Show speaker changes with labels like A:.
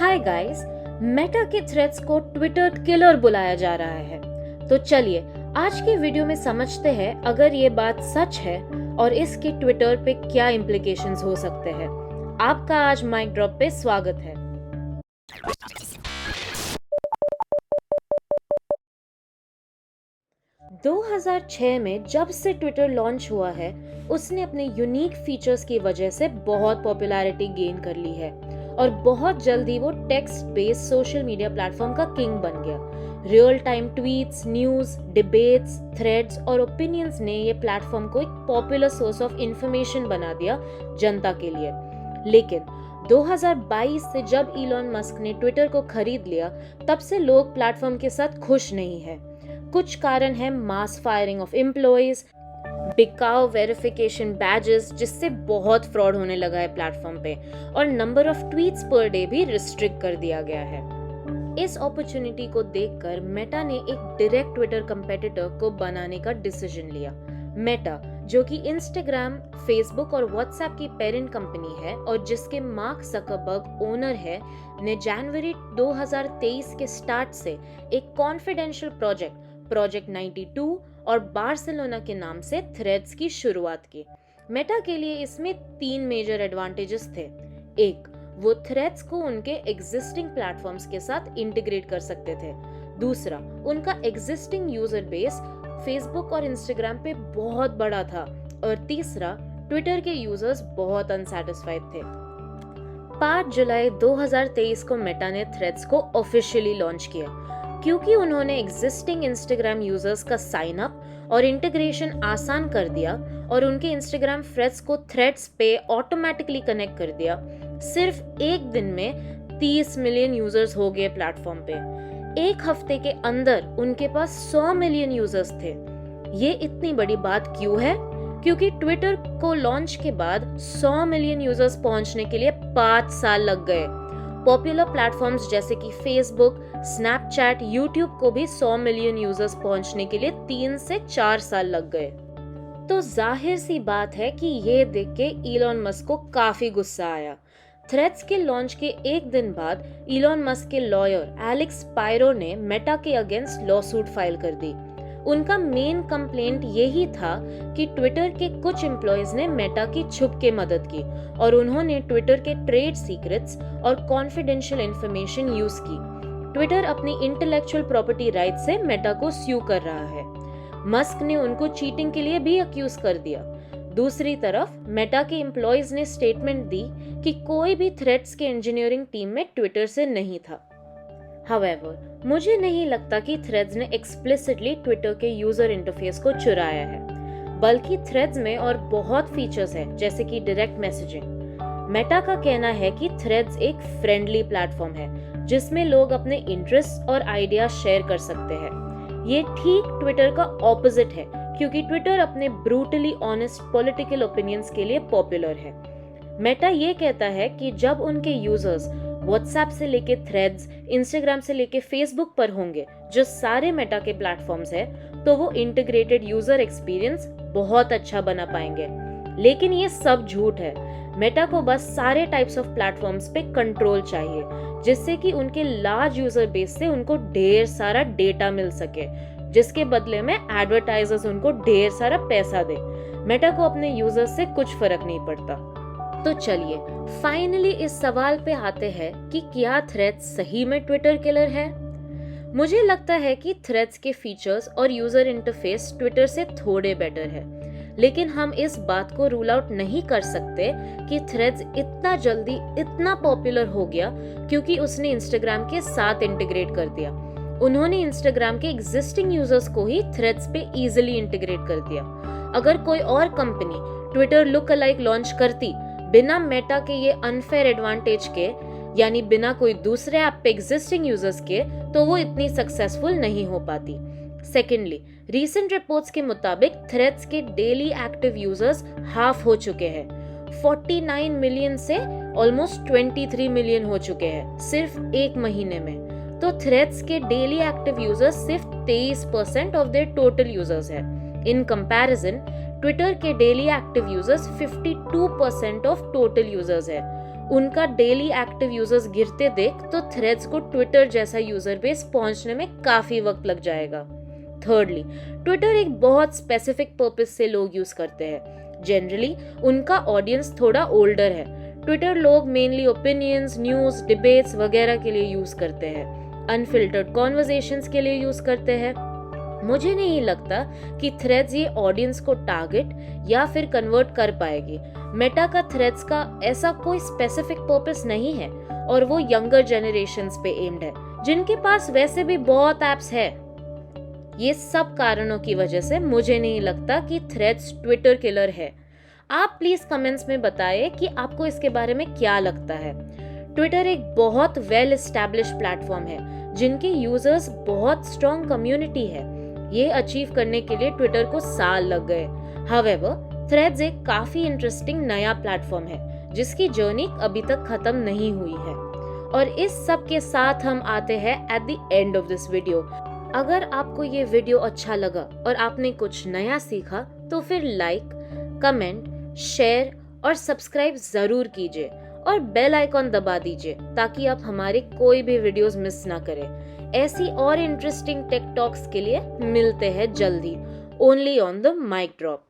A: Hi guys, Meta के threads को Twitter killer बुलाया जा रहा है। तो चलिए आज की वीडियो में समझते हैं अगर ये बात सच है और इसके ट्विटर पे क्या इम्प्लीकेशंस हो सकते हैं। आपका आज माइक ड्रॉप पे स्वागत है। – 2006 में जब से ट्विटर लॉन्च हुआ है, उसने अपने यूनिक फीचर्स की वजह से बहुत पॉपुलैरिटी गेन कर ली है और बहुत जल्दी वो text based social media platform का किंग बन गया। Real time tweets, news, debates, threads और ओपिनियंस ने ये प्लेटफॉर्म को एक पॉपुलर सोर्स ऑफ इंफॉर्मेशन बना दिया जनता के लिए। लेकिन 2022 से जब इलॉन मस्क ने ट्विटर को खरीद लिया, तब से लोग प्लेटफॉर्म के साथ खुश नहीं है। कुछ कारण है मास फायरिंग ऑफ एम्प्लॉइज, बिकाऊ वेरिफिकेशन बैजेस जिससे बहुत फ्रॉड होने लगा है प्लेटफॉर्म पे, और number of tweets per day भी रिस्ट्रिक्ट कर दिया गया है। इस अपॉर्चुनिटी को देखकर मेटा ने एक डायरेक्ट ट्विटर कंपेटिटर को बनाने का डिसीजन लिया। मेटा, जो कि इंस्टाग्राम, फेसबुक और व्हाट्सएप की पेरेंट कंपनी है और जिसके मार्क जकरबर्ग ओनर है, ने जनवरी 2023 के स्टार्ट से एक कॉन्फिडेंशियल प्रोजेक्ट 92 और बार्सिलोना के नाम से थ्रेड्स की शुरुआत की। मेटा के लिए इसमें 3 मेजर एडवांटेजेस थे। एक, वो थ्रेड्स को उनके एग्जिस्टिंग प्लेटफॉर्म्स के साथ इंटीग्रेट कर सकते थे। दूसरा, उनका एग्जिस्टिंग यूजर बेस फेसबुक और इंस्टाग्राम पे बहुत बड़ा था। और तीसरा, ट्विटर के यूजर्स बहुत अनसैटिस्फाइड थे। 5 जुलाई 2023 को मेटा ने थ्रेड्स को ऑफिशियली लॉन्च किया। क्योंकि उन्होंने एग्जिस्टिंग इंस्टाग्राम यूजर्स का साइन अप और इंटीग्रेशन आसान कर दिया और उनके इंस्टाग्राम फ्रेंड्स को थ्रेड्स पे ऑटोमेटिकली कनेक्ट कर दिया, सिर्फ एक दिन में 30 मिलियन यूजर्स हो गए प्लेटफॉर्म पे। एक हफ्ते के अंदर उनके पास 100 मिलियन यूजर्स थे। ये इतनी बड़ी बात क्यों है? क्योंकि ट्विटर को लॉन्च के बाद 100 मिलियन यूजर्स पहुंचने के लिए 5 साल लग गए। पॉपुलर प्लेटफॉर्म्स जैसे कि फेसबुक, स्नैपचैट, यूट्यूब को भी 100 मिलियन यूजर्स पहुंचने के लिए 3 से 4 साल लग गए। तो जाहिर सी बात है कि ये देख के इलॉन मस्क को काफी गुस्सा आया। थ्रेड्स के लॉन्च के एक दिन बाद इलॉन मस्क के लॉयर एलेक्स स्पायरो ने मेटा के अगेंस्ट लॉसूट फाइल कर दी। उनका मेन कंप्लेंट यही था कि ट्विटर के कुछ एम्प्लॉइज ने मेटा की छुप के मदद की और उन्होंने ट्विटर के ट्रेड सीक्रेट्स और कॉन्फिडेंशियल इंफॉर्मेशन यूज की। ट्विटर अपनी इंटेलेक्चुअल प्रॉपर्टी राइट से मेटा को स्यू कर रहा है। मस्क ने उनको चीटिंग के लिए भी अक्यूज कर दिया। दूसरी तरफ मेटा के एम्प्लॉइज ने स्टेटमेंट दी कि कोई भी थ्रेड्स के इंजीनियरिंग टीम में ट्विटर से नहीं था। However, मुझे नहीं लगता कि थ्रेड्स ने एक्सप्लिसिटली ट्विटर के यूजर इंटरफेस को चुराया है, बल्कि थ्रेड्स में और बहुत फीचर्स हैं जैसे कि डायरेक्ट मैसेजिंग। मेटा का कहना है कि थ्रेड्स एक फ्रेंडली प्लेटफॉर्म है जिसमें लोग अपने इंटरेस्ट और आइडिया शेयर कर सकते हैं। ये ठीक ट्विटर का ऑपोजिट है, क्योंकि ट्विटर अपने ब्रूटली ऑनेस्ट पॉलिटिकल ओपिनियंस के लिए पॉपुलर है। मेटा ये कहता है कि जब उनके यूजर्स व्हाट्सएप से लेके थ्रेड्स, इंस्टाग्राम से लेके फेसबुक पर होंगे, जो सारे मेटा के प्लेटफॉर्म्स है, तो वो इंटीग्रेटेड यूजर एक्सपीरियंस बहुत अच्छा बना पाएंगे। लेकिन ये सब झूठ है। मेटा को बस सारे टाइप्स ऑफ प्लेटफॉर्म्स पे कंट्रोल चाहिए, जिससे कि उनके लार्ज यूजर बेस से उनको ढेर सारा डेटा मिल सके, जिसके बदले में एडवर्टाइजर्स उनको ढेर सारा पैसा दे। मेटा को अपने यूजर्स से कुछ फर्क नहीं पड़ता। तो चलिए फाइनली इस सवाल पे आते हैं कि क्या थ्रेड्स सही में ट्विटर किलर है? मुझे लगता है कि थ्रेड्स के फीचर्स और यूजर इंटरफेस ट्विटर से थोड़े बेटर है, लेकिन हम इस बात को रूल आउट नहीं कर सकते कि थ्रेड्स इतना जल्दी इतना पॉपुलर हो गया क्योंकि उसने इंस्टाग्राम के साथ इंटीग्रेट कर दिया। उन्होंने इंस्टाग्राम के एग्जिस्टिंग यूजर्स को ही थ्रेड्स पे इजीली इंटीग्रेट कर दिया। अगर कोई और company Twitter look alike launch करती बिना मेटा के ये अनफेयर एडवांटेज के, यानी बिना कोई दूसरे ऐप पे एग्जिस्टिंग यूजर्स के, तो वो इतनी सक्सेसफुल नहीं हो पाती। सेकेंडली, रीसेंट रिपोर्ट्स के मुताबिक थ्रेड्स के डेली एक्टिव यूजर्स हाफ हो चुके हैं। 49 मिलियन से ऑलमोस्ट 23 मिलियन हो चुके हैं सिर्फ एक महीने में। तो थ्रेड्स के डेली एक्टिव यूजर्स सिर्फ 23% ऑफ देयर टोटल यूजर्स है। इन कंपैरिजन ट्विटर के daily active users 52% of total users है। उनका डेली एक्टिव यूजर्स गिरते देख तो थ्रेड्स को ट्विटर जैसा यूजर बेस पहुंचने में काफी वक्त लग जाएगा। थर्डली, ट्विटर एक बहुत स्पेसिफिक पर्पस से लोग यूज करते हैं। जनरली उनका ऑडियंस थोड़ा ओल्डर है। ट्विटर लोग मेनली ओपिनियंस, न्यूज, डिबेट्स वगैरह के लिए यूज करते हैं, अनफिल्टर्ड कॉन्वर्सेशंस के लिए यूज करते हैं। मुझे नहीं लगता कि थ्रेड्स ये ऑडियंस को टारगेट या फिर कन्वर्ट कर पाएगी। मेटा का थ्रेड्स का ऐसा कोई स्पेसिफिक पर्पस नहीं है और वो यंगर जनरेशन्स पे एम्ड है, जिनके पास वैसे भी बहुत एप्स है। ये सब कारणों की वजह से मुझे नहीं लगता कि थ्रेड्स ट्विटर किलर है। आप प्लीज कमेंट्स में बताएं कि आपको इसके बारे में क्या लगता है। ट्विटर एक बहुत वेल एस्टैब्लिश्ड प्लेटफॉर्म है जिनके यूजर्स बहुत स्ट्रॉन्ग कम्युनिटी है। ये अचीव करने के लिए ट्विटर को साल लग गए। हाउएवर, थ्रेड्स एक काफी इंटरेस्टिंग नया प्लेटफॉर्म है जिसकी जर्नी अभी तक खत्म नहीं हुई है। और इस सब के साथ हम आते हैं at the end of this video. अगर आपको ये वीडियो अच्छा लगा और आपने कुछ नया सीखा तो फिर लाइक, कमेंट, शेयर और सब्सक्राइब जरूर कीजिए और बेल आइकॉन दबा दीजिए ताकि आप हमारे कोई भी वीडियोस मिस ना करें। ऐसी और इंटरेस्टिंग टेक टॉक्स के लिए मिलते हैं जल्दी, only on the mic drop.